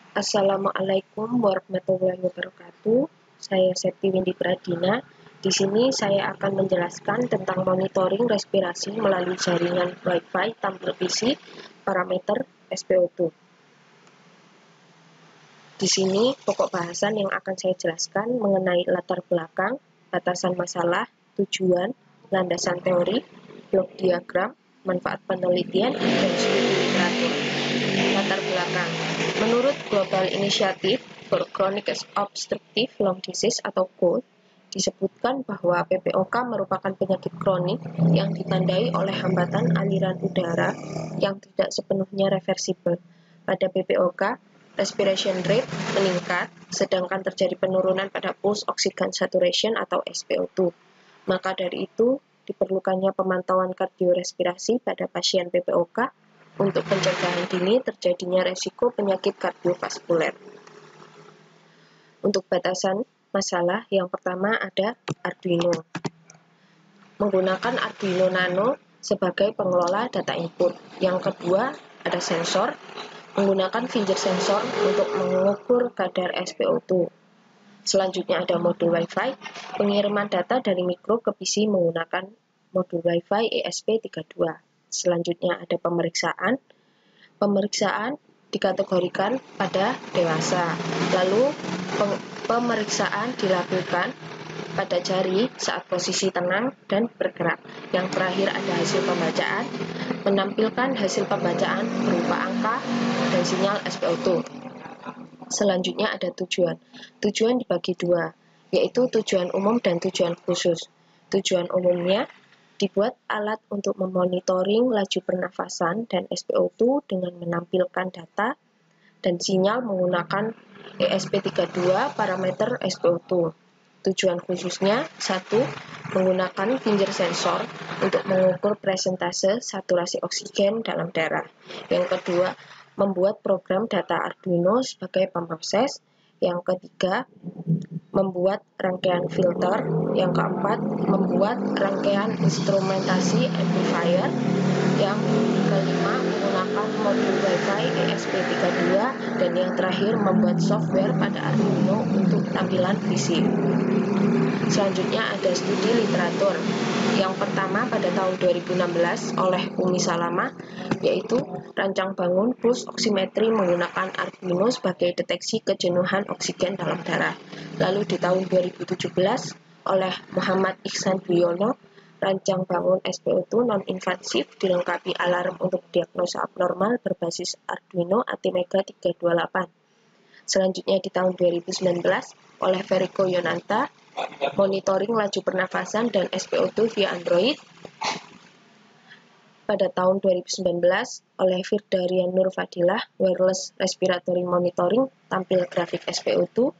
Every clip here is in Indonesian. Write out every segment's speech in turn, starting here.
Assalamualaikum warahmatullahi wabarakatuh. Saya Septi Windy Pradina. Di sini saya akan menjelaskan tentang monitoring respirasi melalui jaringan Wi-Fi tampil visi parameter SpO2. Di sini pokok bahasan yang akan saya jelaskan mengenai latar belakang, batasan masalah, tujuan, landasan teori, blok diagram, manfaat penelitian, dan studi literatur. Latar belakang. Menurut Global Initiative for Chronic Obstructive Lung Disease atau GOLD, disebutkan bahwa PPOK merupakan penyakit kronik yang ditandai oleh hambatan aliran udara yang tidak sepenuhnya reversibel. Pada PPOK, respiration rate meningkat, sedangkan terjadi penurunan pada pulse oxygen saturation atau SpO2. Maka dari itu, diperlukannya pemantauan kardiorespirasi pada pasien PPOK untuk pencegahan dini terjadinya resiko penyakit kardiovaskuler. Untuk batasan masalah, yang pertama ada Arduino. Menggunakan Arduino Nano sebagai pengelola data input. Yang kedua ada sensor, menggunakan finger sensor untuk mengukur kadar SpO2. Selanjutnya ada modul Wi-Fi, pengiriman data dari mikro ke PC menggunakan modul Wi-Fi ESP32. Selanjutnya ada pemeriksaan. Pemeriksaan dikategorikan pada dewasa. Lalu pemeriksaan dilakukan pada jari saat posisi tenang dan bergerak. Yang terakhir ada hasil pembacaan, menampilkan hasil pembacaan berupa angka dan sinyal SpO2. Selanjutnya ada tujuan. Tujuan dibagi dua, yaitu tujuan umum dan tujuan khusus. Tujuan umumnya dibuat alat untuk memonitoring laju pernafasan dan SpO2 dengan menampilkan data dan sinyal menggunakan ESP32 parameter SpO2. Tujuan khususnya, 1. Menggunakan finger sensor untuk mengukur presentase saturasi oksigen dalam darah. Yang kedua, membuat program data Arduino sebagai pemroses. Yang ketiga, membuat rangkaian filter. Yang keempat, membuat rangkaian instrumentasi amplifier. Yang kelima, menggunakan modul Wi-Fi ESP32. Dan yang terakhir, membuat software pada Arduino untuk tampilan PC. Selanjutnya ada studi literatur. Yang pertama pada tahun 2016 oleh Umi Salama, yaitu rancang bangun pulse oximetry menggunakan Arduino sebagai deteksi kejenuhan oksigen dalam darah. Lalu di tahun 2017 oleh Muhammad Ihsan Duyono, rancang bangun SpO2 non-invasif dilengkapi alarm untuk diagnosa abnormal berbasis Arduino ATmega 328. Selanjutnya di tahun 2019 oleh Veriko Yonanta, monitoring laju pernafasan dan SpO2 via Android. Pada tahun 2019 oleh Firdarian Nur Fadilah, wireless respiratory monitoring tampil grafik SpO2.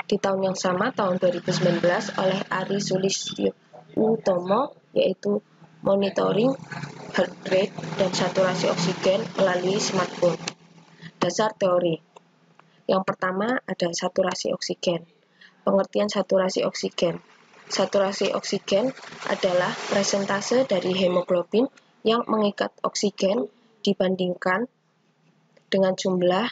Di tahun yang sama, tahun 2019 oleh Ari Sulistyo Utomo, yaitu monitoring heart rate dan saturasi oksigen melalui smartphone. Dasar teori. Yang pertama ada saturasi oksigen. Pengertian saturasi oksigen. Saturasi oksigen adalah presentase dari hemoglobin yang mengikat oksigen dibandingkan dengan jumlah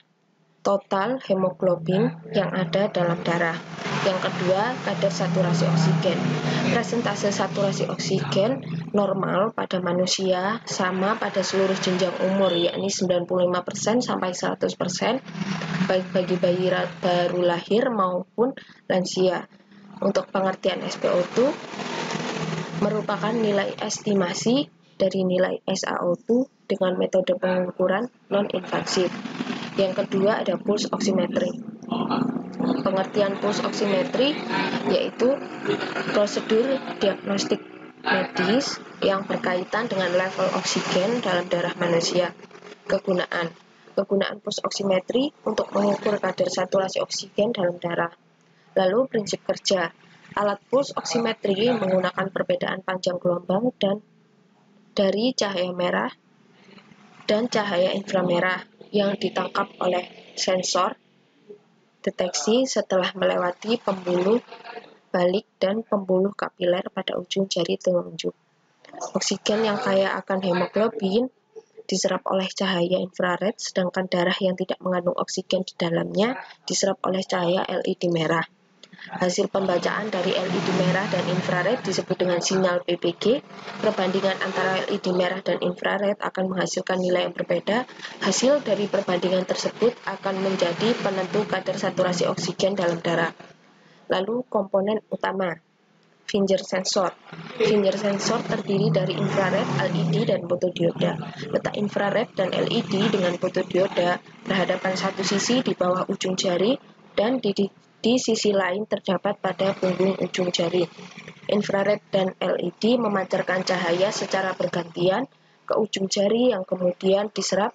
total hemoglobin yang ada dalam darah. Yang kedua, kadar saturasi oksigen. Presentase saturasi oksigen normal pada manusia sama pada seluruh jenjang umur, yakni 95% sampai 100%, baik bagi bayi baru lahir maupun lansia. Untuk pengertian SpO2 merupakan nilai estimasi dari nilai SaO2 dengan metode pengukuran non-invasif. Yang kedua ada pulse oximetry. Pengertian pulse oximetry yaitu prosedur diagnostik medis yang berkaitan dengan level oksigen dalam darah manusia. Kegunaan pulse oximetry untuk mengukur kadar saturasi oksigen dalam darah. Lalu prinsip kerja. Alat pulse oximetry menggunakan perbedaan panjang gelombang dan dari cahaya merah dan cahaya inframerah yang ditangkap oleh sensor deteksi setelah melewati pembuluh balik dan pembuluh kapiler pada ujung jari telunjuk. Oksigen yang kaya akan hemoglobin diserap oleh cahaya infrared, sedangkan darah yang tidak mengandung oksigen di dalamnya diserap oleh cahaya LED merah. Hasil pembacaan dari LED merah dan infrared disebut dengan sinyal PPG. Perbandingan antara LED merah dan infrared akan menghasilkan nilai yang berbeda. Hasil dari perbandingan tersebut akan menjadi penentu kadar saturasi oksigen dalam darah. Lalu komponen utama. Finger sensor. Finger sensor terdiri dari infrared, LED, dan fotodioda. Letak infrared dan LED dengan fotodioda berhadapan satu sisi di bawah ujung jari dan di sisi lain terdapat pada punggung ujung jari. Infrared dan LED memancarkan cahaya secara bergantian ke ujung jari yang kemudian diserap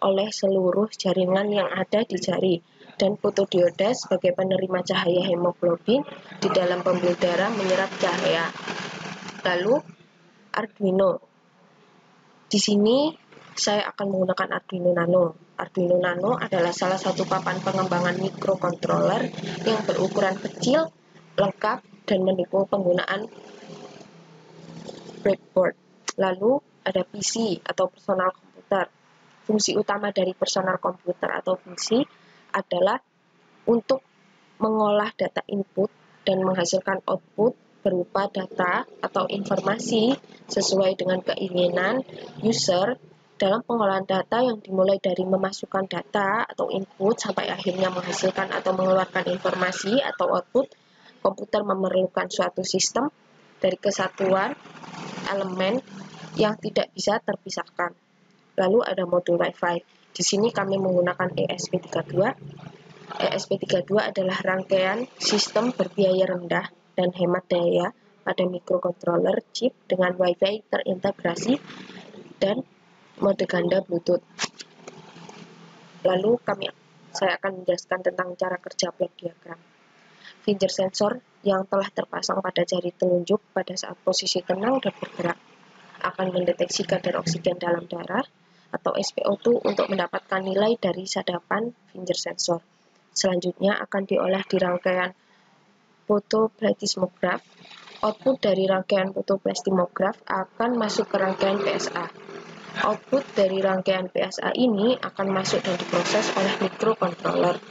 oleh seluruh jaringan yang ada di jari, dan fotodioda sebagai penerima cahaya hemoglobin di dalam pembuluh darah menyerap cahaya. Lalu Arduino. Di sini saya akan menggunakan Arduino Nano. Arduino Nano adalah salah satu papan pengembangan microcontroller yang berukuran kecil, lengkap, dan mendukung penggunaan breadboard. Lalu ada PC atau personal komputer. Fungsi utama dari personal komputer atau PC adalah untuk mengolah data input dan menghasilkan output berupa data atau informasi sesuai dengan keinginan user. Dalam pengolahan data yang dimulai dari memasukkan data atau input sampai akhirnya menghasilkan atau mengeluarkan informasi atau output, komputer memerlukan suatu sistem dari kesatuan elemen yang tidak bisa terpisahkan. Lalu ada modul Wi-Fi. Di sini kami menggunakan ESP32. ESP32 adalah rangkaian sistem berbiaya rendah dan hemat daya pada microcontroller chip dengan Wi-Fi terintegrasi dan mode ganda Bluetooth. Lalu saya akan menjelaskan tentang cara kerja block diagram. Finger sensor yang telah terpasang pada jari telunjuk pada saat posisi tenang dan bergerak akan mendeteksi kadar oksigen dalam darah atau SpO2 untuk mendapatkan nilai dari sadapan finger sensor. Selanjutnya akan diolah di rangkaian fotoplethysmograph. Output dari rangkaian fotoplethysmograph akan masuk ke rangkaian PSA. Output dari rangkaian PSA ini akan masuk dan diproses oleh microcontroller.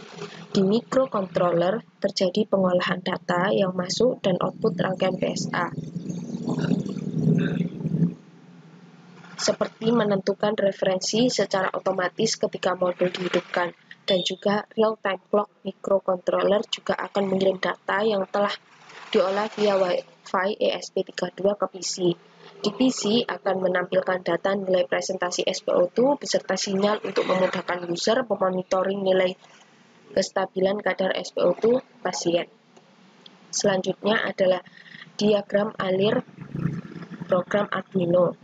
Di microcontroller terjadi pengolahan data yang masuk dan output rangkaian PSA, seperti menentukan referensi secara otomatis ketika modul dihidupkan, dan juga real-time clock. Microcontroller juga akan mengirim data yang telah diolah via Wi-Fi ESP32 ke PC. Di PC akan menampilkan data nilai presentasi SpO2 beserta sinyal untuk memudahkan user memonitoring nilai kestabilan kadar SpO2 pasien. Selanjutnya adalah diagram alir program Arduino.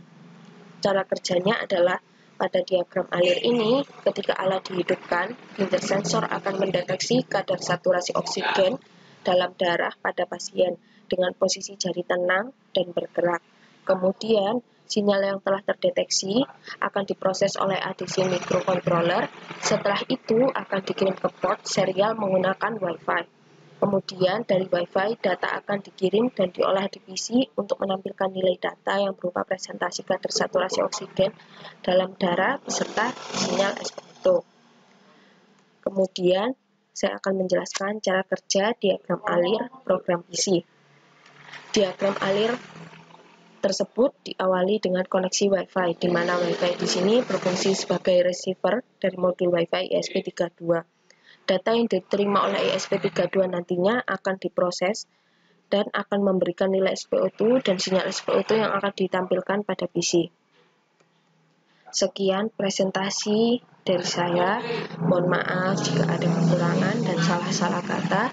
Cara kerjanya adalah pada diagram alir ini, ketika alat dihidupkan, finger sensor akan mendeteksi kadar saturasi oksigen dalam darah pada pasien dengan posisi jari tenang dan bergerak. Kemudian, sinyal yang telah terdeteksi akan diproses oleh ADC microcontroller. Setelah itu akan dikirim ke port serial menggunakan Wi-Fi. Kemudian dari Wi-Fi data akan dikirim dan diolah di PC untuk menampilkan nilai data yang berupa presentasi kadar saturasi oksigen dalam darah beserta sinyal SpO2. Kemudian saya akan menjelaskan cara kerja diagram alir program PC. Diagram alir tersebut diawali dengan koneksi Wi-Fi, di mana Wi-Fi di sini berfungsi sebagai receiver dari modul Wi-Fi ESP32. Data yang diterima oleh ESP32 nantinya akan diproses dan akan memberikan nilai SpO2 dan sinyal SpO2 yang akan ditampilkan pada PC. Sekian presentasi dari saya. Mohon maaf jika ada kekurangan dan salah-salah kata.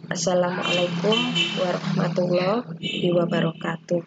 Assalamualaikum warahmatullahi wabarakatuh.